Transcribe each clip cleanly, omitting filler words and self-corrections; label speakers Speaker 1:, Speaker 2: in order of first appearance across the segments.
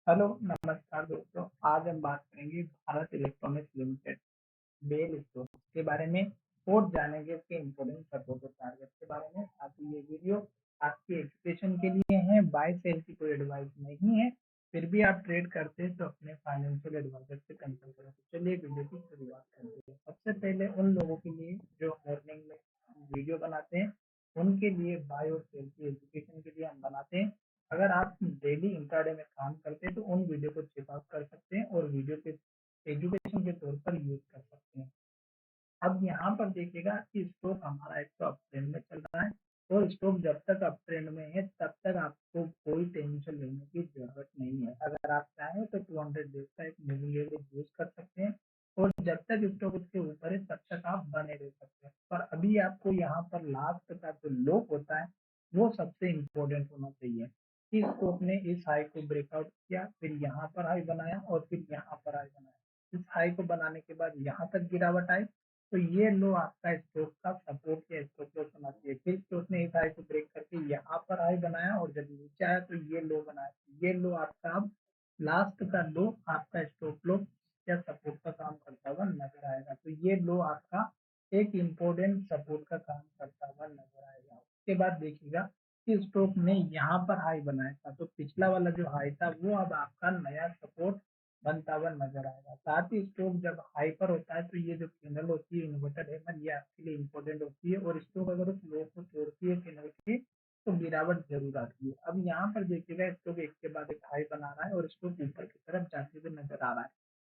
Speaker 1: Hello, नमस्कार दोस्तों। आज हम बात करेंगे Bharat electronics limited BEL store के बारे में और जानेंगे इसके इम्पोर्टेंट सपोर्ट और टारगेट के बारे में। साथ ही ये वीडियो आपके एजुकेशन के लिए है, बाय सेल की कोई एडवाइस नहीं है। फिर भी आप ट्रेड करते हैं तो अपने फाइनेंशियल एडवाइजर से कंसल्ट करें। तो चलिए वीडियो की शुरुआत करते हैं। सबसे पहले उन लोगों के लिए जो मॉर्निंग में वीडियो बनाते हैं, उनके लिए बाय और सेल की एजुकेशन के लिए हम बनाते हैं। अगर आप डेली इंट्राडे में काम करते हैं तो उन वीडियो को चेकआउट कर सकते हैं और वीडियो के एजुकेशन के तौर पर यूज कर सकते हैं। अब यहाँ पर देखिएगा कि स्टॉक हमारा एक तो अप ट्रेंड में चल रहा है और स्टॉक जब तक अप ट्रेंड में है तब तक आपको कोई टेंशन लेने की जरूरत नहीं है। अगर आप चाहें तो 200 डेज का एक मूविंग एवरेज यूज कर सकते हैं और जब तक स्टॉक उसके ऊपर है तब तक आप बने रह सकते हैं। पर अभी आपको यहाँ पर लास्ट का जो लो होता है वो सबसे इम्पोर्टेंट होना चाहिए कि स्टॉक ने इस हाई को ब्रेकआउट किया, फिर यहाँ पर हाई बनाया और फिर यहाँ पर हाई बनाया। इस हाई को बनाने के बाद यहाँ तक गिरावट आई तो ये लो आपका स्टॉक का सपोर्ट या स्टॉप लॉस होना चाहिए। फिर स्टॉक ने इस हाई को ब्रेक करके यहाँ पर हाई बनाया और जब नीचे आया तो ये लो बनाया। ये लो आपका अब लास्ट का लो आपका स्टॉप लॉस या सपोर्ट का काम करता हुआ नजर आएगा। तो ये लो आपका एक इम्पोर्टेंट सपोर्ट का काम करता हुआ नजर आएगा। उसके बाद देखिएगा कि स्टॉक ने यहाँ पर हाई बनाया था तो पिछला वाला जो हाई था वो अब आपका नया सपोर्ट बनता हुआ नजर आएगा। साथ ही स्टॉक जब हाई पर होता है तो ये जो कैंडल होती है इन्वर्टेड हैमर, ये आपके लिए इम्पोर्टेंट होती है और स्टॉक अगर उस लो को तोड़ती है कैंडल की तो गिरावट जरूर आती है। अब यहाँ पर देखिएगा स्टॉक एक के बाद एक हाई बना रहा है और स्टॉक ऊपर की तरफ जाते हुए नजर आ रहा है।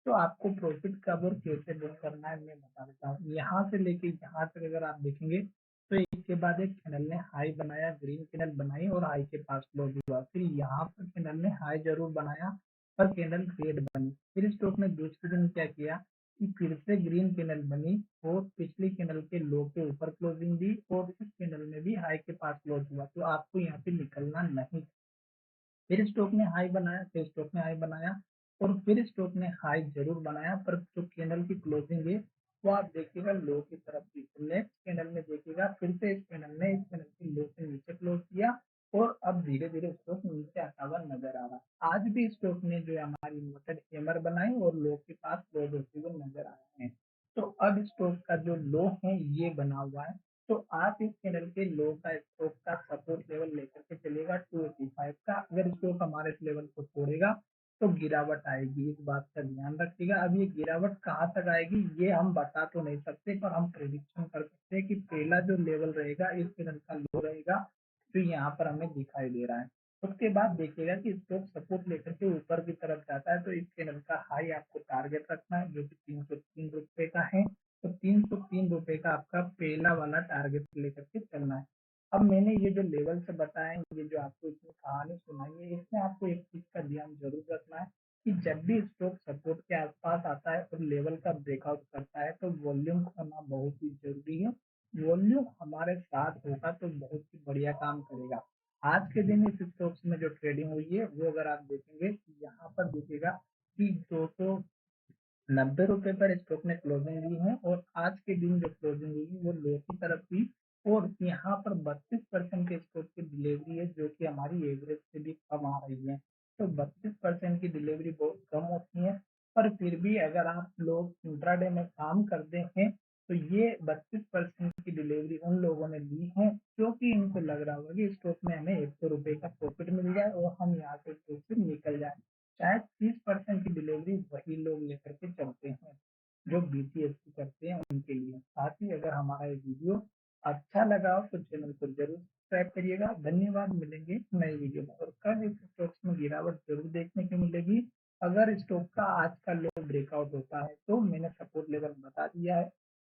Speaker 1: तो आपको प्रॉफिट कब और कैसे बुक करना है मैं बता देता हूँ। यहाँ से लेके यहाँ तक अगर आप देखेंगे तो एक के बाद एक कैंडल ने हाई बनाया, ग्रीन कैंडल बनाई और हाई के पास क्लोज हुआ। फिर यहाँ पर कैंडल ने हाई जरूर बनाया पर कैंडल रेड बनी। फिर स्टॉक ने दूसरे दिन क्या किया कि फिर से ग्रीन कैंडल बनी और पिछली कैंडल के लो के ऊपर क्लोजिंग दी और इस कैंडल में भी हाई के पास क्लोज हुआ। तो आपको यहाँ पे निकलना नहीं। फिर स्टॉक ने हाई बनाया, फिर स्टॉक ने हाई बनाया और फिर स्टॉक ने हाई जरूर बनाया पर जो कैंडल की क्लोजिंग है वो आप देखिएगा लो की तरफ थी। तो नेक्स्ट कैंडल में देखिएगा फिर से इस कैंडल ने इस कैंडल की लो से नीचे क्लोज किया और अब धीरे धीरे स्टॉक नीचे आता हुआ नजर आ रहा है। आज भी स्टॉक ने जो है हमारी इन्वर्टेड हैमर बनाई और लो के पास क्लोज होते हुए नजर आए हैं। तो अब स्टॉक का जो लो है ये बना हुआ है। तो आप इस चैनल के लो का स्टॉक का सपोर्ट लेवल लेकर के चलिएगा 285 का। अगर स्टॉक हमारे इस लेवल को तोड़ेगा तो गिरावट आएगी, इस बात का ध्यान रखिएगा। अब ये गिरावट कहाँ तक आएगी ये हम बता तो नहीं सकते पर हम प्रेडिक्शन कर सकते हैं कि पहला जो लेवल रहेगा इस चैनल का लो रहेगा जो यहाँ पर हमें दिखाई दे रहा है। उसके बाद देखिएगा कि स्टॉक सपोर्ट लेकर के ऊपर की तरफ जाता है तो इस चैनल का हाई आपको टारगेट रखना है जो कि 303 रुपए का है। तो 303 रुपए का आपका पहला वाला टारगेट लेकर के चलना है। अब मैंने ये जो लेवल से बताया, ये जो आपको इसमें कहानी सुनाई है, इसमें आपको एक चीज का ध्यान जरूर रखना है कि जब भी स्टॉक सपोर्ट के आसपास आता है और लेवल का ब्रेकआउट करता है तो वॉल्यूम होना बहुत ही जरूरी है। वॉल्यूम हमारे साथ होगा तो बहुत ही बढ़िया काम करेगा। आज के दिन इस स्टॉक्स में जो ट्रेडिंग हुई है वो अगर आप देखेंगे तो यहाँ पर देखिएगा कि 290 रुपए पर स्टॉक ने क्लोजिंग ली है और आज के दिन जो क्लोजिंग हुई वो लो की तरफ थी और यहाँ पर 32% के स्टॉक की डिलीवरी है जो कि हमारी एवरेज से भी कम आ रही है। तो 32% की डिलीवरी बहुत कम होती है पर फिर भी अगर आप लोग इंट्राडे में काम करते हैं तो ये 32% की डिलीवरी उन लोगों ने ली है क्योंकि इनको लग रहा होगा कि स्टॉक में हमें 100 रुपए का प्रॉफिट मिल जाए और हम यहाँ से स्टॉक से निकल जाए। शायद 30% की डिलीवरी वही लोग लेकर के चलते हैं जो बीपीएससी करते हैं उनके लिए। साथ ही अगर हमारा ये वीडियो अच्छा लगा हो तो चैनल को जरूर सब्सक्राइब करिएगा। धन्यवाद, मिलेंगे नई वीडियो में। और कल इस स्टॉक्स में गिरावट जरूर देखने को मिलेगी। अगर स्टॉक का आज का लो ब्रेकआउट होता है तो मैंने सपोर्ट लेवल बता दिया है।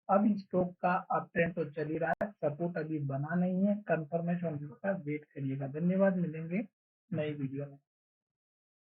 Speaker 1: अब स्टॉक का अप ट्रेंड तो चल ही रहा है, सपोर्ट अभी बना नहीं है, कंफर्मेशन का वेट करिएगा। धन्यवाद, मिलेंगे नई वीडियो में।